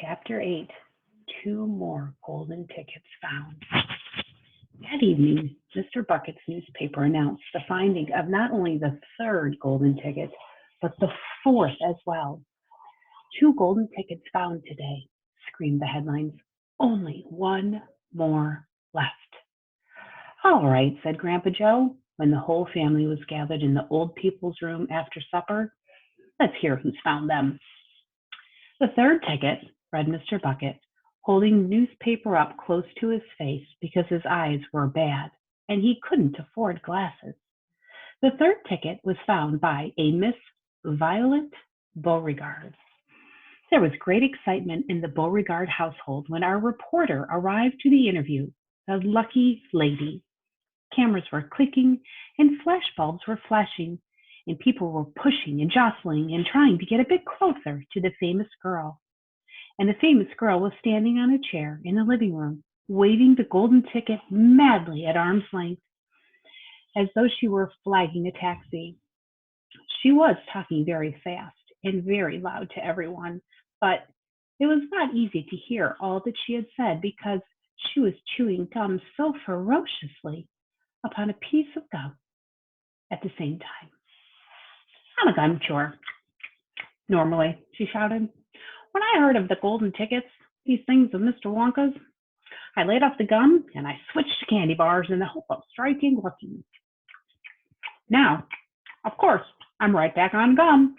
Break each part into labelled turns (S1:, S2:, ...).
S1: Chapter 8. Two more golden tickets found. That evening, Mr. Bucket's newspaper announced the finding of not only the third golden ticket, but the fourth as well. Two golden tickets found today, screamed the headlines. Only one more left. All right, said Grandpa Joe, when the whole family was gathered in the old people's room after supper. Let's hear who's found them. The third ticket, read Mr. Bucket, holding the newspaper up close to his face because his eyes were bad and he couldn't afford glasses. The third ticket was found by a Miss Violet Beauregard. There was great excitement in the Beauregard household when our reporter arrived to the interview, the lucky lady. Cameras were clicking and flashbulbs were flashing, and people were pushing and jostling and trying to get a bit closer to the famous girl. And the famous girl was standing on a chair in the living room, waving the golden ticket madly at arm's length, as though she were flagging a taxi. She was talking very fast and very loud to everyone, but it was not easy to hear all that she had said because she was chewing gum so ferociously upon a piece of gum at the same time. I'm a gum chewer, normally, she shouted. When I heard of the golden tickets, these things of Mr. Wonka's, I laid off the gum and I switched to candy bars in the hope of striking lucky. Now, of course, I'm right back on gum.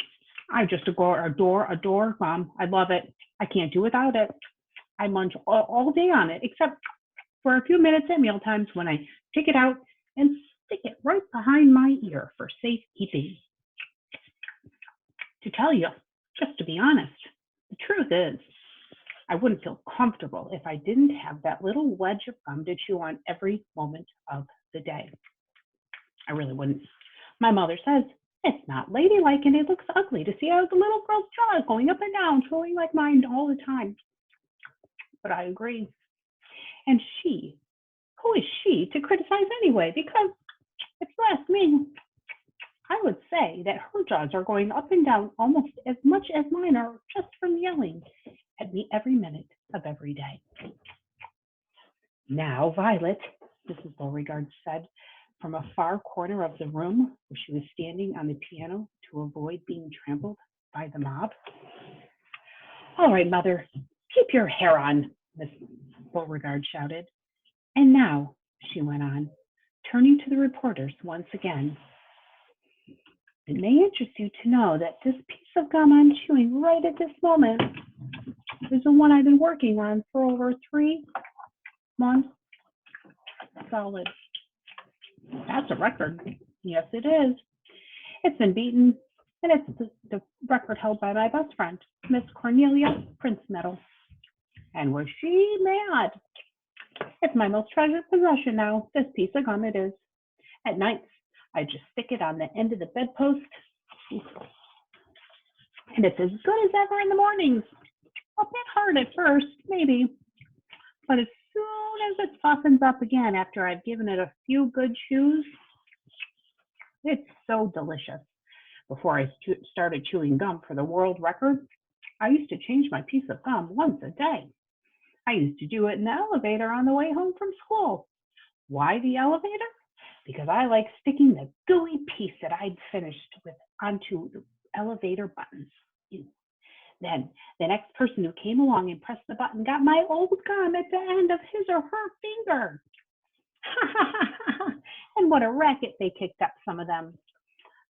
S1: I just adore gum. I love it. I can't do without it. I munch all day on it, except for a few minutes at meal times when I take it out and stick it right behind my ear for safekeeping. To tell you, just to be honest, the truth is, I wouldn't feel comfortable if I didn't have that little wedge of gum to chew on every moment of the day. I really wouldn't. My mother says, it's not ladylike and it looks ugly to see how the little girl's jaw going up and down, chewing like mine all the time. But I agree. And who is she to criticize anyway? Because if you ask me, I would say that her jaws are going up and down almost as much as mine are just from yelling at me every minute of every day. Now, Violet, Mrs. Beauregard said from a far corner of the room where she was standing on the piano to avoid being trampled by the mob. All right, Mother, keep your hair on, Miss Beauregard shouted. And now, she went on, turning to the reporters once again, it may interest you to know that this piece of gum I'm chewing right at this moment is the one I've been working on for over 3 months solid. That's a record. Yes, it is. It's been beaten, and it's the record held by my best friend, Miss Cornelia Princemeadow. And was she mad? It's my most treasured possession now, this piece of gum it is. At nights, I just stick it on the end of the bedpost, and it's as good as ever in the mornings. A bit hard at first, maybe, but as soon as it softens up again after I've given it a few good chews, it's so delicious. Before I started chewing gum for the world record, I used to change my piece of gum once a day. I used to do it in the elevator on the way home from school. Why the elevator? Because I like sticking the gooey piece that I'd finished with onto the elevator buttons. Then the next person who came along and pressed the button got my old gum at the end of his or her finger. And what a racket they kicked up, some of them.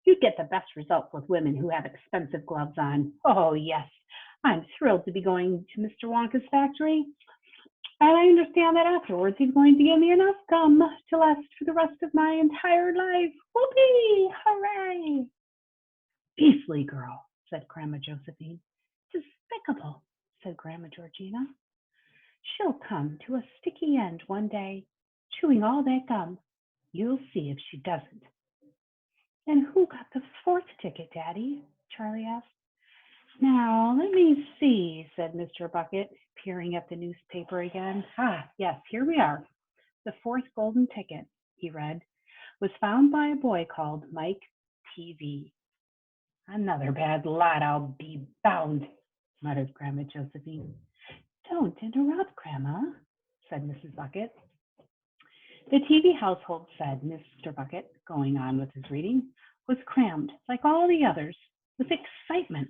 S1: You'd get the best results with women who have expensive gloves on. Oh, yes, I'm thrilled to be going to Mr. Wonka's factory. And I understand that afterwards he's going to give me enough gum to last for the rest of my entire life. Whoopee! Hooray! Beastly girl, said Grandma Josephine. Despicable, said Grandma Georgina. She'll come to a sticky end one day, chewing all that gum. You'll see if she doesn't. And who got the fourth ticket, Daddy? Charlie asked. Now, let me see, said Mr. Bucket, peering at the newspaper again. Yes, here we are. The fourth golden ticket, he read, was found by a boy called Mike TV. Another bad lot, I'll be bound. muttered Grandma Josephine. Don't interrupt, Grandma, said Mrs. Bucket. The TV household, said Mr. Bucket, going on with his reading, was crammed, like all the others, with excitement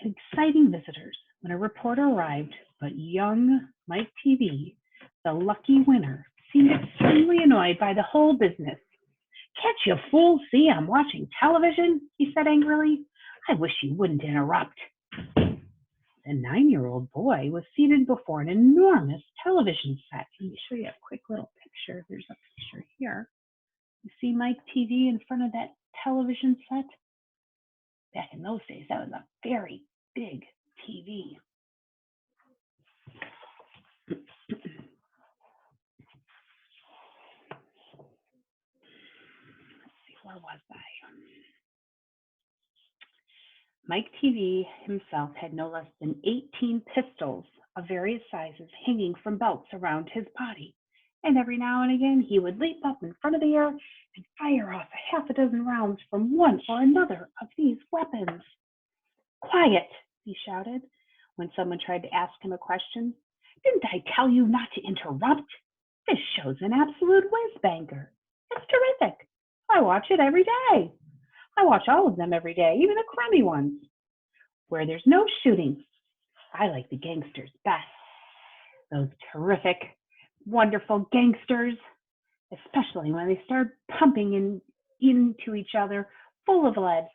S1: and exciting visitors when a reporter arrived, but young Mike TV, the lucky winner, seemed extremely annoyed by the whole business. Can't you fools see I'm watching television? He said angrily. I wish you wouldn't interrupt. The 9-year-old boy was seated before an enormous television set. Let me show you a quick little picture. There's a picture here. You see Mike TV in front of that television set? Back in those days, that was a very big TV. Where was I? Mike TV himself had no less than 18 pistols of various sizes hanging from belts around his body, and every now and again he would leap up in front of the air and fire off a half a dozen rounds from one or another of these weapons. Quiet, he shouted when someone tried to ask him a question. Didn't I tell you not to interrupt? This show's an absolute whiz-banger. It's terrific. I watch it every day. I watch all of them every day, even the crummy ones, where there's no shooting. I like the gangsters best. Those terrific, wonderful gangsters, especially when they start pumping into each other full of lead,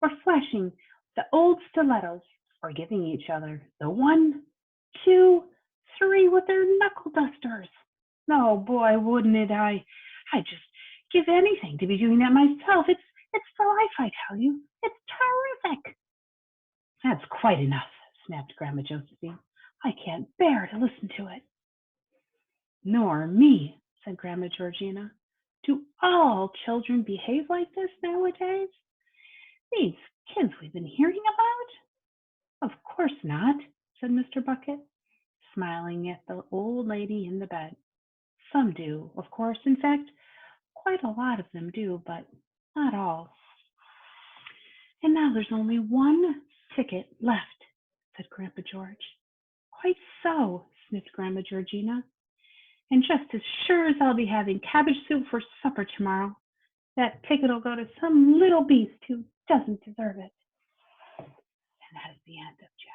S1: or flashing the old stilettos, or giving each other the 1, 2, 3 with their knuckle dusters. Oh boy, wouldn't it? I'd just give anything to be doing that myself. It's the life, I tell you. It's terrific. That's quite enough, snapped Grandma Josephine. I can't bear to listen to it. Nor me, said Grandma Georgina. Do all children behave like this nowadays? These kids we've been hearing about? Of course not, said Mr. Bucket, smiling at the old lady in the bed. Some do, of course. In fact, quite a lot of them do, but not all. And now there's only one ticket left, said Grandpa George. Quite so, sniffed Grandma Georgina. And just as sure as I'll be having cabbage soup for supper tomorrow, that ticket will go to some little beast who doesn't deserve it. And that is the end of chapter